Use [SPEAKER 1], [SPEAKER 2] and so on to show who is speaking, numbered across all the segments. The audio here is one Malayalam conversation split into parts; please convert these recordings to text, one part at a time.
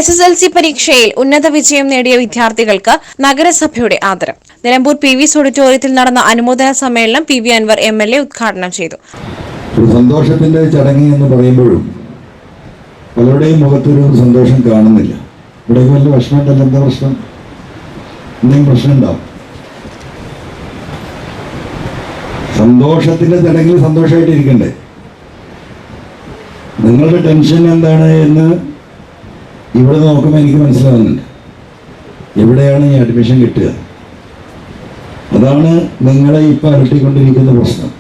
[SPEAKER 1] SSLC പരീക്ഷയിൽ ഉന്നത വിജയം നേടിയ വിദ്യാർത്ഥികൾക്ക് നഗരസഭയുടെ ആദരം. നിലമ്പൂർ PV's ഓഡിറ്റോറിയത്തിൽ നടന്ന അനുമോദന സമ്മേളനം PV അൻവർ MLA ഉദ്ഘാടനം ചെയ്തു.
[SPEAKER 2] സന്തോഷത്തിന്റെ ചടങ്ങ് എന്ന് പറയുമ്പോഴും പലരുടെയും മുഖത്തൊരു സന്തോഷം കാണുന്നില്ല. ഇവിടെ വലിയ പ്രശ്നമുണ്ടല്ലോ. എന്താ പ്രശ്നം? എന്തെങ്കിലും പ്രശ്നം ഉണ്ടാവും? സന്തോഷത്തിന്റെ ചടങ്ങിൽ സന്തോഷമായിട്ടിരിക്കണ്ടേ? നിങ്ങളുടെ ടെൻഷൻ എന്താണ് എന്ന് ഇവിടെ നോക്കുമ്പോൾ എനിക്ക് മനസ്സിലാവുന്നുണ്ട്. എവിടെയാണ് ഈ അഡ്മിഷൻ കിട്ടുക? അതാണ് നിങ്ങളെ ഇപ്പം അലട്ടിക്കൊണ്ടിരിക്കുന്ന പ്രശ്നം.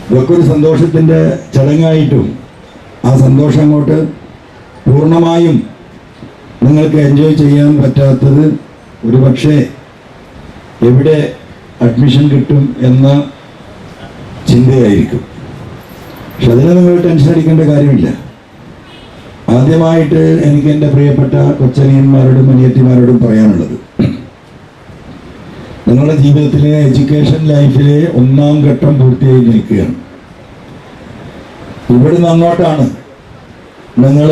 [SPEAKER 2] ഇതൊക്കെ ഒരു സന്തോഷത്തിൻ്റെ ചടങ്ങായിട്ടും ആ സന്തോഷം അങ്ങോട്ട് പൂർണ്ണമായും നിങ്ങൾക്ക് എൻജോയ് ചെയ്യാൻ പറ്റാത്തത് ഒരു പക്ഷേ എവിടെ അഡ്മിഷൻ കിട്ടും എന്ന ചിന്തയായിരിക്കും. പക്ഷെ അതിന് നിങ്ങൾ ടെൻഷൻ അടിക്കേണ്ട കാര്യമില്ല. ആദ്യമായിട്ട് എനിക്ക് എൻ്റെ പ്രിയപ്പെട്ട കൊച്ചനിയന്മാരോടും അനിയത്തിമാരോടും പറയാനുള്ളത്, നിങ്ങളുടെ ജീവിതത്തിലെ എഡ്യൂക്കേഷൻ ലൈഫിലെ 1-ാം ഘട്ടം പൂർത്തിയായി നിൽക്കുകയാണ്. ഇവിടുന്ന് അങ്ങോട്ടാണ് നിങ്ങൾ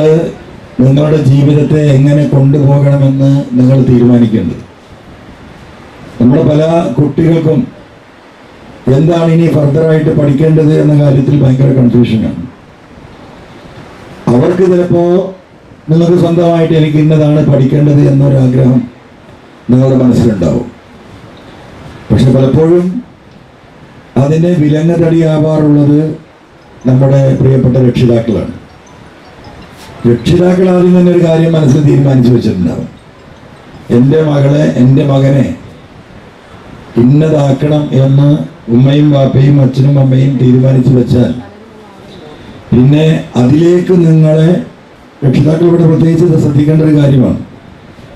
[SPEAKER 2] നിങ്ങളുടെ ജീവിതത്തെ എങ്ങനെ കൊണ്ടുപോകണമെന്ന് നിങ്ങൾ തീരുമാനിക്കേണ്ടത്. നമ്മുടെ പല കുട്ടികൾക്കും എന്താണ് ഇനി ഫർദറായിട്ട് പഠിക്കേണ്ടത് എന്ന കാര്യത്തിൽ ഭയങ്കര കൺഫ്യൂഷനാണ്. അവർക്ക് ചിലപ്പോൾ നിങ്ങൾക്ക് സ്വന്തമായിട്ട് എനിക്ക് ഇന്നതാണ് പഠിക്കേണ്ടത് എന്നൊരാഗ്രഹം നിങ്ങളുടെ മനസ്സിലുണ്ടാവും. പക്ഷെ പലപ്പോഴും അതിന് വിലങ്ങതടിയാവാറുള്ളത് നമ്മുടെ പ്രിയപ്പെട്ട രക്ഷിതാക്കളാണ്. രക്ഷിതാക്കൾ ആദ്യം തന്നെ ഒരു കാര്യം മനസ്സിൽ തീരുമാനിച്ചു വെച്ചിട്ടുണ്ടാവും. എൻ്റെ മകളെ, എൻ്റെ മകനെ ഇന്നതാക്കണം എന്ന് ഉമ്മയും വാപ്പയും അച്ഛനും അമ്മയും തീരുമാനിച്ചു വെച്ചാൽ പിന്നെ അതിലേക്ക് നിങ്ങളെ രക്ഷിതാക്കളോട് പ്രത്യേകിച്ച് ശ്രദ്ധിക്കേണ്ട ഒരു കാര്യമാണ്.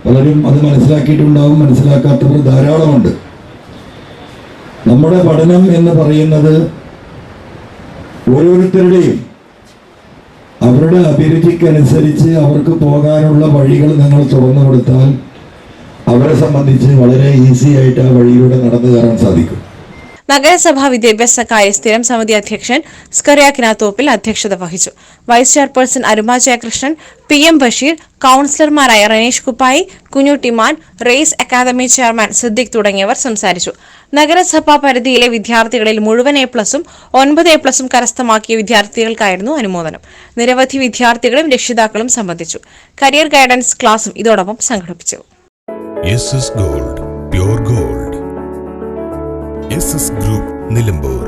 [SPEAKER 2] പലരും അത് മനസ്സിലാക്കിയിട്ടുണ്ടാവും, മനസ്സിലാക്കാത്തവർ ധാരാളമുണ്ട്. നമ്മുടെ പഠനം എന്ന് പറയുന്നത് ഓരോരുത്തരുടെയും അവരുടെ അഭിരുചിക്കനുസരിച്ച് അവർക്ക് പോകാനുള്ള വഴികൾ നിങ്ങൾ തുറന്നു കൊടുത്താൽ അവരെ സംബന്ധിച്ച് വളരെ ഈസി ആയിട്ട് ആ വഴിയിലൂടെ നടന്നു കയറാൻ സാധിക്കും.
[SPEAKER 1] നഗരസഭാ വിദ്യാഭ്യാസ കാര്യ സ്ഥിരം സമിതി അധ്യക്ഷൻ സ്കറിയ കിനാത്തോപ്പിൽ അധ്യക്ഷത വഹിച്ചു. Vice chairperson Aruma Jayakrishnan, PM Basheer, കൌൺസിലർമാരായ Ranish Kuppayi, Kunjuttiman, race academy chairman Siddique തുടങ്ങിയവർ സംസാരിച്ചു. നഗരസഭാ പരിധിയിലെ വിദ്യാർത്ഥികളിൽ മുഴുവൻ A+ഉം 9 A+ കരസ്ഥമാക്കിയ വിദ്യാർത്ഥികൾക്കായിരുന്നു അനുമോദനം. നിരവധി വിദ്യാർത്ഥികളും രക്ഷിതാക്കളും സംബന്ധിച്ചു. കരിയർ ഗൈഡൻസ് ക്ലാസും ഇതോടൊപ്പം സംഘടിപ്പിച്ചു.
[SPEAKER 3] SS Gold, pure gold. SS Group, Nilambur.